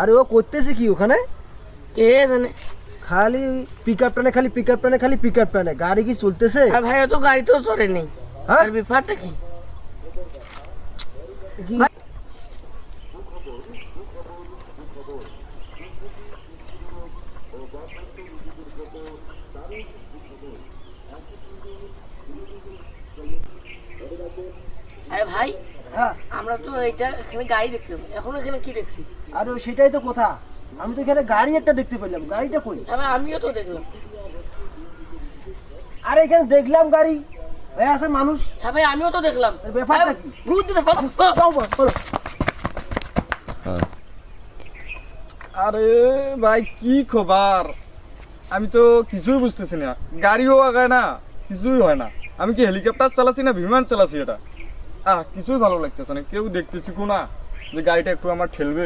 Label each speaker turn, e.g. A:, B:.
A: আরে ও করতেছে কি ওখানে?
B: কে জানে।
A: খালি পিকআপ টানে, খালি পিকআপ টানে, খালি পিকআপ টানে। গাড়ি কি চলতেছে?
B: আর ভাই তো গাড়ি তো চলে নেই।
A: হ্যাঁ?
B: আর ব্যাপারটা কি?
A: কি
B: আরে ভাই,
A: হ্যাঁ,
B: আমরা তো এটা এখানে গাড়ি দেখলাম, এখন এখানে কি দেখছি?
A: আরে সেটাই তো কথা। আমি তো এখানে গাড়ি একটা দেখতে পেলাম। গাড়িটা কই?
B: হ্যাঁ ভাই, আমিও তো দেখলাম।
A: আরে এখানে দেখলাম গাড়ি। ভাই আছে মানুষ।
B: হ্যাঁ ভাই, আমিও তো দেখলাম।
A: এর ব্যাপারটা
B: হ্যাঁ,
A: কি?
B: ভূত দিতে
A: যাও বলো।
C: আরে ভাই কি খবর? আমি তো কিছুই বুঝতেছি না। গাড়িও আগায় না, কিছুই হয় না। আমি কি হেলিকপ্টার চালাচ্ছি না বিমান চালাচ্ছি? এটা কিছুই ভালো লাগতেছে না। কেউ দেখতেছি না যে গাড়িটা একটু আমার ঠেলবে।